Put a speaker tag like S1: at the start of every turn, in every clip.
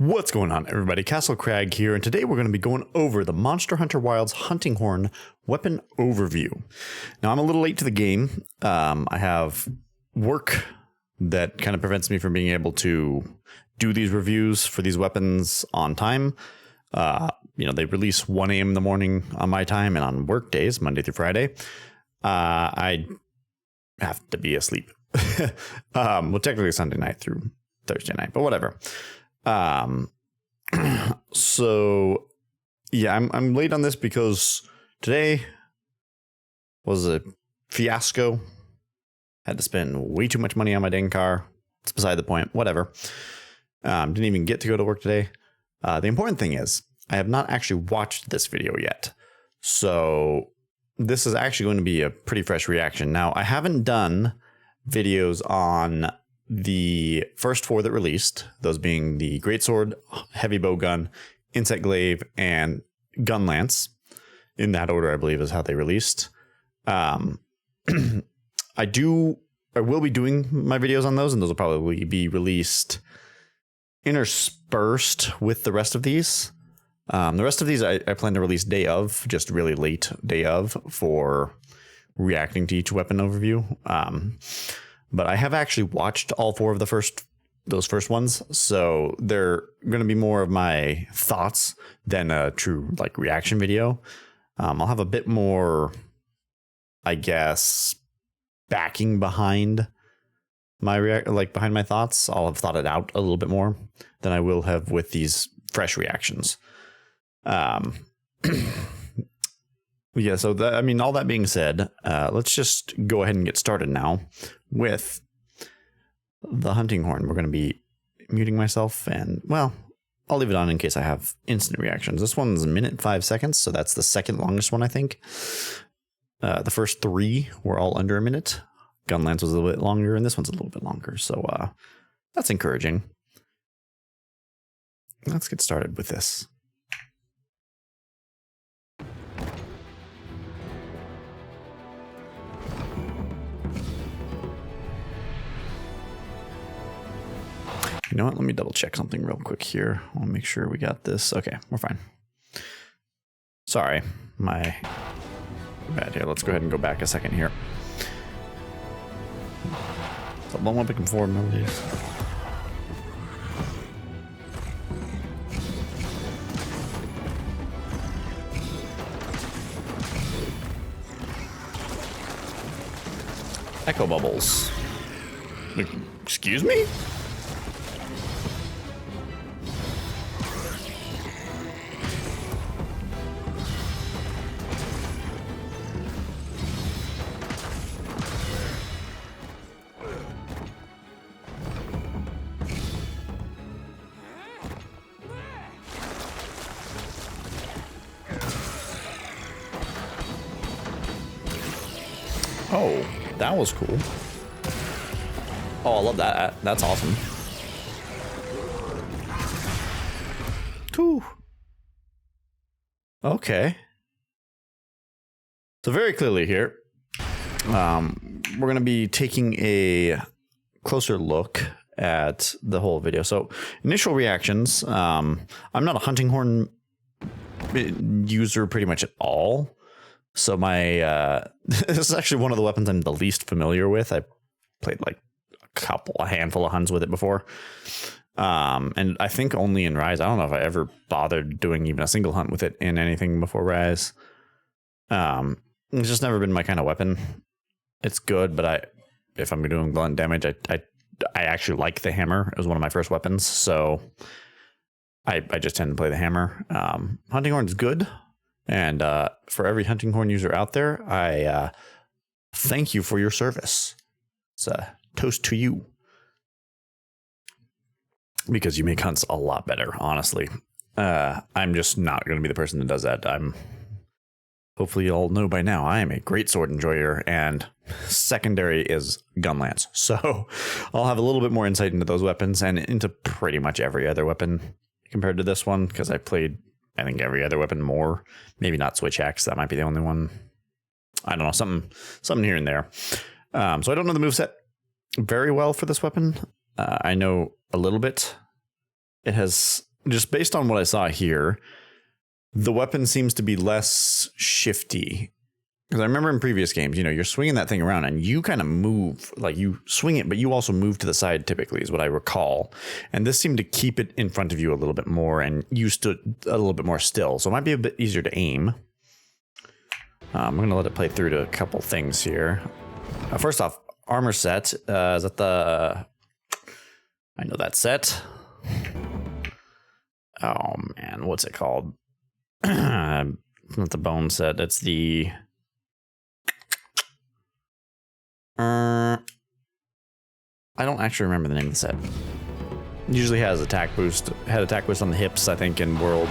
S1: What's going on, everybody? CastleCrag here, and today we're going to be going over the Monster Hunter Wilds Hunting Horn weapon overview. Now, I'm a little late to the game. I have work that kind of prevents me from being able to do these reviews for these weapons on time. They release 1 a.m. in the morning on my time, and on work days, Monday through Friday, I have to be asleep. Well, technically Sunday night through Thursday night, but whatever. So yeah, I'm late on this because today was a fiasco. Had to spend way too much money on my dang car. It's beside the point. Whatever. Didn't even get to go to work today. The important thing is I have not actually watched this video yet. So this is actually going to be a pretty fresh reaction. Now, I haven't done videos on the first 4 that released, those being the Greatsword, Heavy Bowgun, Insect Glaive, and Gun Lance. In that order, I believe, is how they released. I will be doing my videos on those, and those will probably be released interspersed with the rest of these. The rest of these I plan to release day of, just really late day of, for reacting to each weapon overview. But I have actually watched all 4 of those first ones, so they're going to be more of my thoughts than a true reaction video. I'll have a bit more, I guess, backing behind my behind my thoughts. I'll have thought it out a little bit more than I will have with these fresh reactions. Yeah, so all that being said, let's just go ahead and get started now with the hunting horn. We're going to be muting myself, and, well, I'll leave it on in case I have instant reactions. This one's 1 minute 5 seconds, so that's the second longest one, I think. The first 3 were all under 1 minute. Gun Lance was a little bit longer, and this one's a little bit longer, so that's encouraging. Let's get started with this. You know what? Let me double check something real quick here. I'll make sure we got this. Okay, we're fine. Sorry, my bad here. Let's go ahead and go back a second here. So one more picking forward, remember these. Echo bubbles. Excuse me? Oh, that was cool. Oh, I love that. That's awesome. Whew. Okay. So very clearly here, we're going to be taking a closer look at the whole video. So initial reactions. I'm not a hunting horn user pretty much at all. So this is actually one of the weapons I'm the least familiar with. I played a handful of hunts with it before. And I think only in Rise. I don't know if I ever bothered doing even a single hunt with it in anything before Rise. It's just never been my kind of weapon. It's good, but if I'm doing blunt damage, I actually like the hammer. It was one of my first weapons, so I just tend to play the hammer. Hunting horn is good. And for every hunting horn user out there, I thank you for your service. It's a toast to you. Because you make hunts a lot better, honestly. I'm just not going to be the person that does that. Hopefully you all know by now, I am a great sword enjoyer, and secondary is Gun Lance. So I'll have a little bit more insight into those weapons and into pretty much every other weapon compared to this one, because I played, I think, every other weapon more. Maybe not Switch Axe. That might be the only one. I don't know. Something here and there. So I don't know the moveset very well for this weapon. I know a little bit. It has just based on what I saw here, the weapon seems to be less shifty. Because I remember in previous games, you know, you're swinging that thing around and you kind of move, like you swing it, but you also move to the side typically is what I recall. And this seemed to keep it in front of you a little bit more, and you stood a little bit more still. So it might be a bit easier to aim. I'm going to let it play through to a couple things here. First off, armor set. Is that the... I know that set. Oh man, what's it called? Not the bone set. It's the... I don't actually remember the name of the set. It usually has attack boost. Had attack boost on the hips, I think, in World.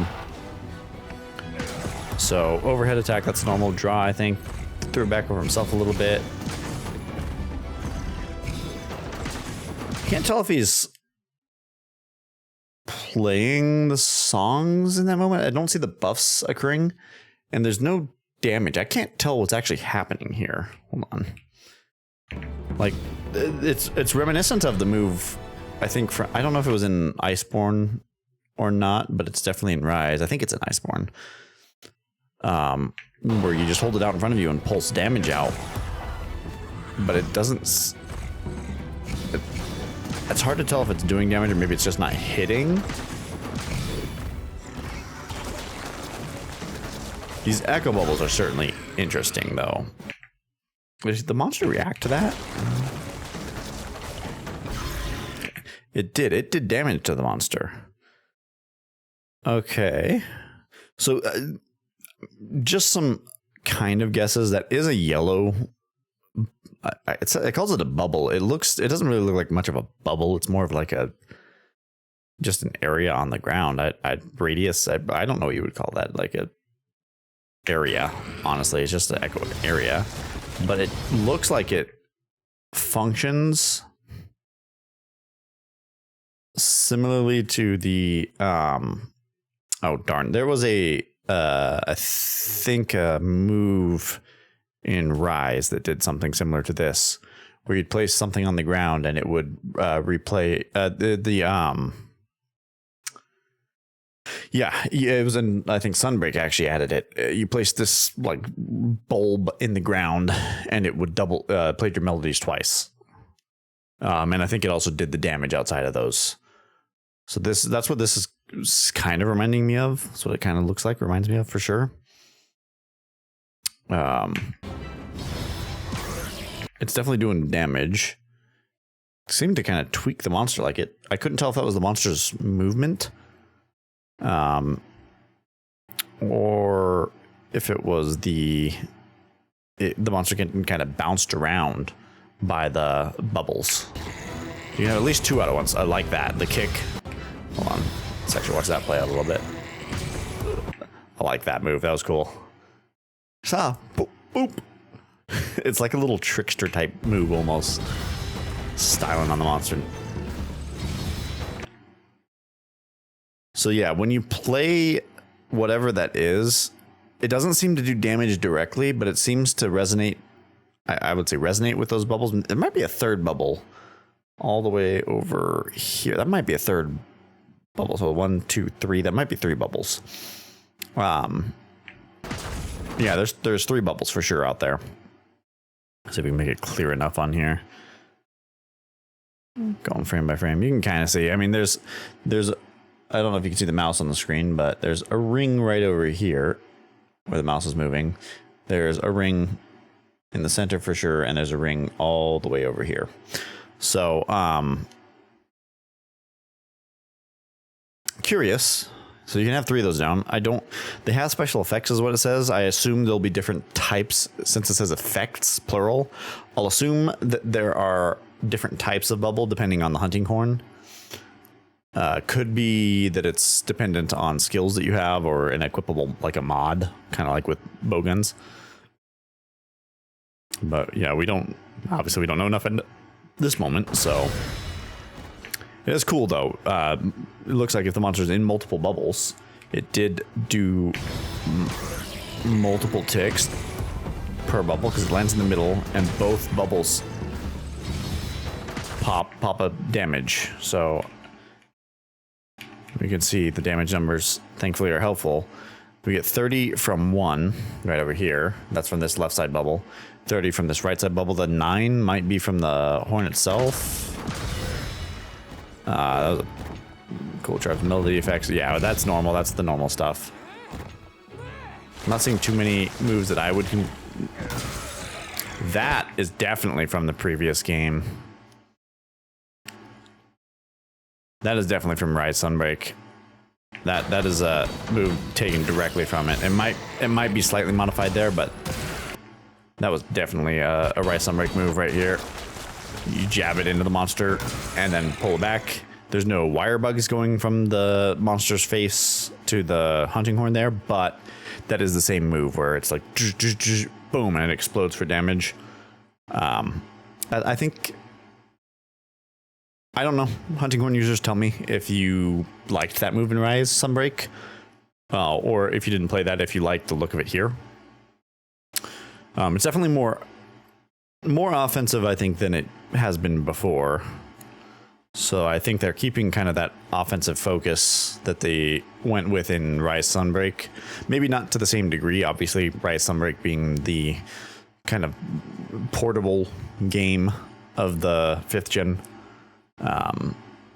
S1: So overhead attack, that's normal. Draw, I think. Threw it back over himself a little bit. Can't tell if he's playing the songs in that moment. I don't see the buffs occurring, and there's no damage. I can't tell what's actually happening here. Hold on. Like, it's reminiscent of the move, I think, from, I don't know if it was in Iceborne or not, but it's definitely in Rise. I think it's in Iceborne. Where you just hold it out in front of you and pulse damage out. But it doesn't... It's hard to tell if it's doing damage or maybe it's just not hitting. These echo bubbles are certainly interesting, though. Did the monster react to that? It did. It did damage to the monster. Okay. So, just some kind of guesses. That is a yellow... it calls it a bubble. It doesn't really look like much of a bubble. It's more of like just an area on the ground. Radius, I don't know what you would call that. Like a area, honestly. It's just an echo area. But it looks like it functions similarly to the oh darn, there was I think a move in Rise that did something similar to this, where you'd place something on the ground and it would replay yeah, it was in, I think Sunbreak actually added it. You place this like bulb in the ground and it would double play your melodies twice. And I think it also did the damage outside of those. So that's what this is kind of reminding me of. That's what it kind of looks like, reminds me of for sure. It's definitely doing damage. It seemed to kind of tweak the monster like it. I couldn't tell if that was the monster's movement. Or if it was the monster getting kind of bounced around by the bubbles. You have at least two out at once. I like that. The kick. Hold on. Let's actually watch that play out a little bit. I like that move. That was cool. So, boop, boop. It's like a little trickster type move almost. Styling on the monster. So yeah, when you play whatever that is, it doesn't seem to do damage directly, but it seems to resonate. I would say resonate with those bubbles. There might be a third bubble all the way over here. That might be a third bubble. So 1, 2, 3. That might be 3 bubbles. Yeah, there's 3 bubbles for sure out there. See if we can make it clear enough on here. Going frame by frame, you can kind of see. I mean, there's I don't know if you can see the mouse on the screen, but there's a ring right over here where the mouse is moving. There's a ring in the center for sure, and there's a ring all the way over here. So, curious. So you can have 3 of those down. They have special effects is what it says. I assume there'll be different types since it says effects, plural. I'll assume that there are different types of bubble depending on the hunting horn. Could be that it's dependent on skills that you have or an equipable, like a mod, kind of like with bowguns. But yeah, obviously we don't know enough at this moment, so. It is cool though. It looks like if the monster's in multiple bubbles, it did do multiple ticks per bubble because it lands in the middle and both bubbles pop a damage. So we can see the damage numbers, thankfully, are helpful. We get 30 from one right over here. That's from this left side bubble. 30 from this right side bubble. The 9 might be from the horn itself. That was a cool charge. Melody effects. Yeah, that's normal. That's the normal stuff. I'm not seeing too many moves that I would... That is definitely from the previous game. That is definitely from Rise Sunbreak. That is a move taken directly from it. It might be slightly modified there, but that was definitely a Rise Sunbreak move right here. You jab it into the monster and then pull it back. There's no wire bugs going from the monster's face to the hunting horn there, but that is the same move where it's like boom and it explodes for damage. I think, I don't know, hunting horn users, tell me if you liked that move in Rise Sunbreak, or if you didn't play that, if you liked the look of it here. It's definitely more offensive, I think, than it has been before. So I think they're keeping kind of that offensive focus that they went with in Rise Sunbreak. Maybe not to the same degree, obviously, Rise Sunbreak being the kind of portable game of the 5th gen.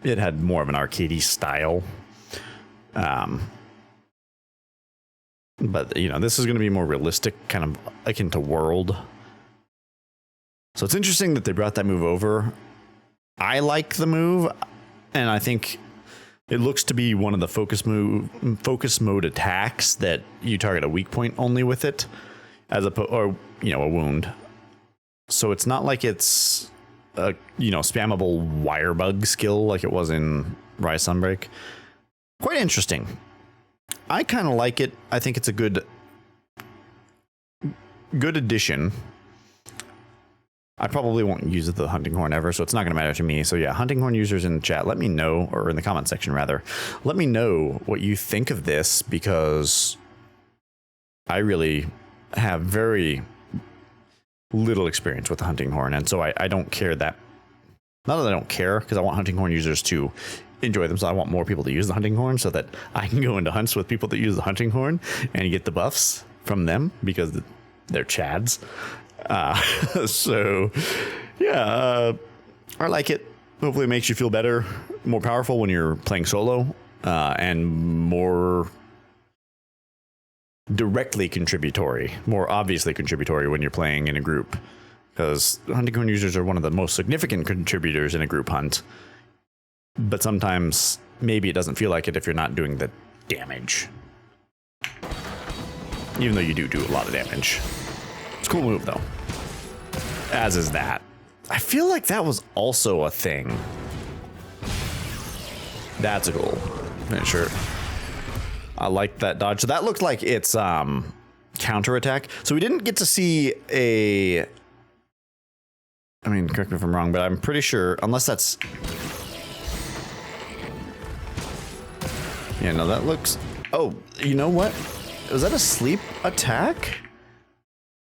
S1: It had more of an arcadey style. But, you know, this is going to be more realistic, kind of akin to World. So it's interesting that they brought that move over. I like the move, and I think it looks to be one of the focus mode attacks that you target a weak point only with it, as or you know, a wound. So it's not like it's a, you know, spammable wire bug skill like it was in Rise Sunbreak. Quite interesting. I kind of like it. I think it's a good addition. I probably won't use the hunting horn ever, so it's not going to matter to me. So yeah, hunting horn users in the chat, let me know, or in the comment section rather, let me know what you think of this, because I really have very little experience with the hunting horn, and so I don't care that. Not that I don't care, because I want hunting horn users to enjoy them, so I want more people to use the hunting horn so that I can go into hunts with people that use the hunting horn and get the buffs from them, because they're chads. So yeah, I like it. Hopefully it makes you feel better, more powerful when you're playing solo, and more directly contributory, more obviously contributory when you're playing in a group, because hunting horn users are one of the most significant contributors in a group hunt. But sometimes maybe it doesn't feel like it if you're not doing the damage, even though you do a lot of damage. It's a cool move though, as is that. I feel like that was also a thing. That's a cool finisher. I like that dodge. So that looked like it's counterattack. So we didn't get to see a, I mean, correct me if I'm wrong, but I'm pretty sure, unless that's, yeah, no, that looks, oh, you know what? Was that a sleep attack?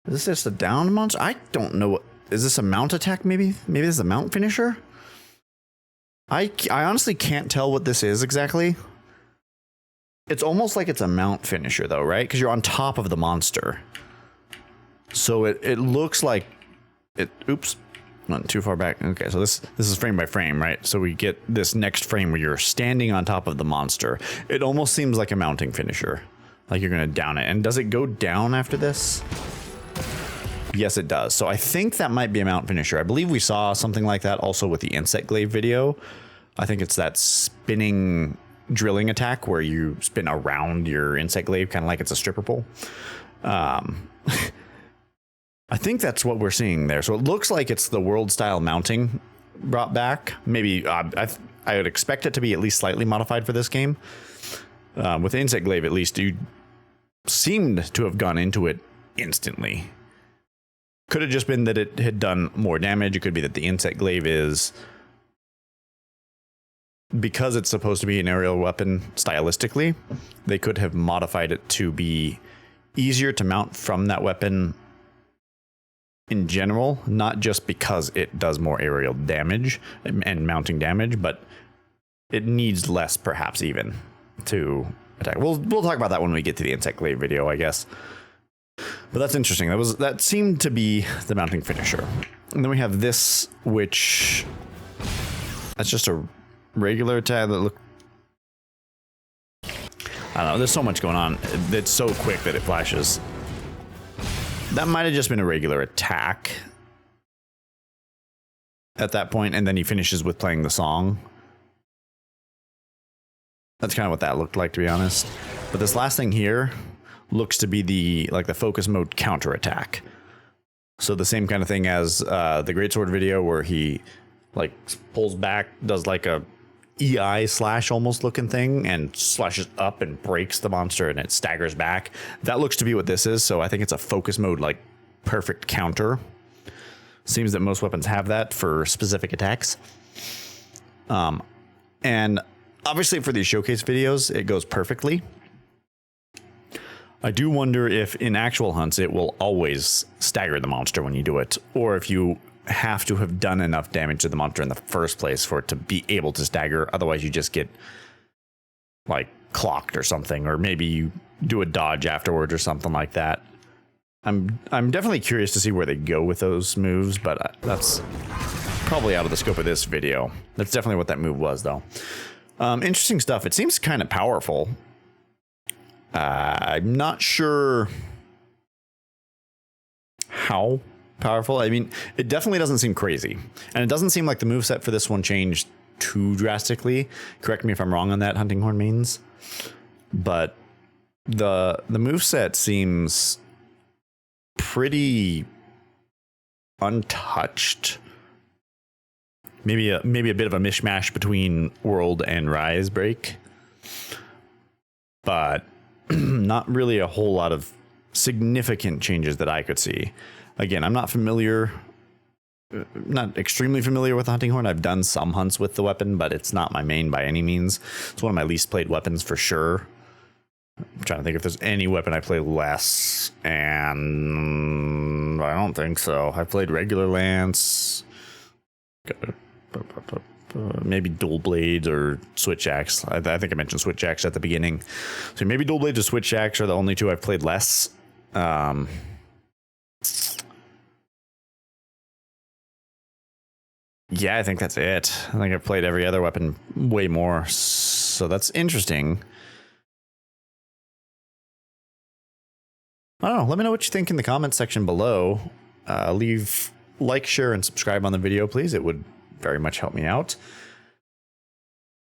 S1: Is this just a down monster? I don't know. What is this, a mount attack? Maybe this is a mount finisher. I honestly can't tell what this is exactly. It's almost like it's a mount finisher though, right? Because you're on top of the monster. So it looks like it. Oops, not too far back. Okay, so this is frame by frame, right? So we get this next frame where you're standing on top of the monster. It almost seems like a mounting finisher, like you're gonna down it. And does it go down after this? Yes, it does. So I think that might be a mount finisher. I believe we saw something like that also with the insect glaive video. I think it's that spinning drilling attack where you spin around your insect glaive, kind of like it's a stripper pole. I think that's what we're seeing there. So it looks like it's the world style mounting brought back. Maybe I would expect it to be at least slightly modified for this game. With the insect glaive, at least, you seemed to have gone into it instantly. Could have just been that it had done more damage. It could be that the insect glaive is, because it's supposed to be an aerial weapon stylistically, they could have modified it to be easier to mount from that weapon in general, not just because it does more aerial damage and mounting damage, but it needs less, perhaps even, to attack. We'll talk about that when we get to the insect glaive video, I guess. But that's interesting. That seemed to be the mounting finisher. And then we have this, which that's just a regular attack that look. I don't know. There's so much going on. It's so quick that it flashes. That might have just been a regular attack at that point, and then he finishes with playing the song. That's kind of what that looked like, to be honest. But this last thing here looks to be the focus mode counter attack. So the same kind of thing as the greatsword video, where he like pulls back, does like a EI slash almost looking thing, and slashes up and breaks the monster, and it staggers back. That looks to be what this is. So I think it's a focus mode like perfect counter. Seems that most weapons have that for specific attacks. And obviously for these showcase videos, it goes perfectly. I do wonder if in actual hunts it will always stagger the monster when you do it, or if you have to have done enough damage to the monster in the first place for it to be able to stagger. Otherwise you just get like clocked or something, or maybe you do a dodge afterwards or something like that. I'm definitely curious to see where they go with those moves, but that's probably out of the scope of this video. That's definitely what that move was, though. Interesting stuff. It seems kind of powerful. I'm not sure how powerful. I mean, it definitely doesn't seem crazy, and it doesn't seem like the moveset for this one changed too drastically. Correct me if I'm wrong on that, Hunting Horn mains, but the moveset seems pretty untouched. Maybe a bit of a mishmash between World and Rise Break, but not really a whole lot of significant changes that I could see. Again, I'm not extremely familiar with the Hunting Horn. I've done some hunts with the weapon, but it's not my main by any means. It's one of my least played weapons for sure. I'm trying to think if there's any weapon I play less, and I don't think so. I played regular lance, maybe dual blades or switch axe. I think I mentioned switch axe at the beginning. So maybe dual blades or switch axe are the only two I've played less. Yeah, I think that's it. I think I've played every other weapon way more, so that's interesting. I don't know. Let me know what you think in the comments section below. Leave like, share, and subscribe on the video, please. It would very much help me out.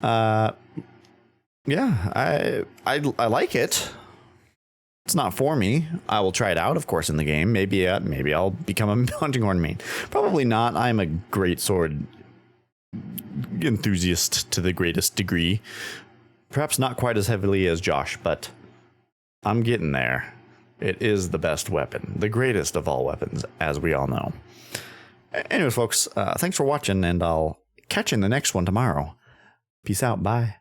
S1: Yeah, I like it. It's not for me. I will try it out, of course, in the game. Maybe I'll become a Hunting Horn main. Probably not. I'm a greatsword enthusiast to the greatest degree. Perhaps not quite as heavily as Josh, but I'm getting there. It is the best weapon, the greatest of all weapons, as we all know. Anyways, folks, thanks for watching, and I'll catch you in the next one tomorrow. Peace out. Bye.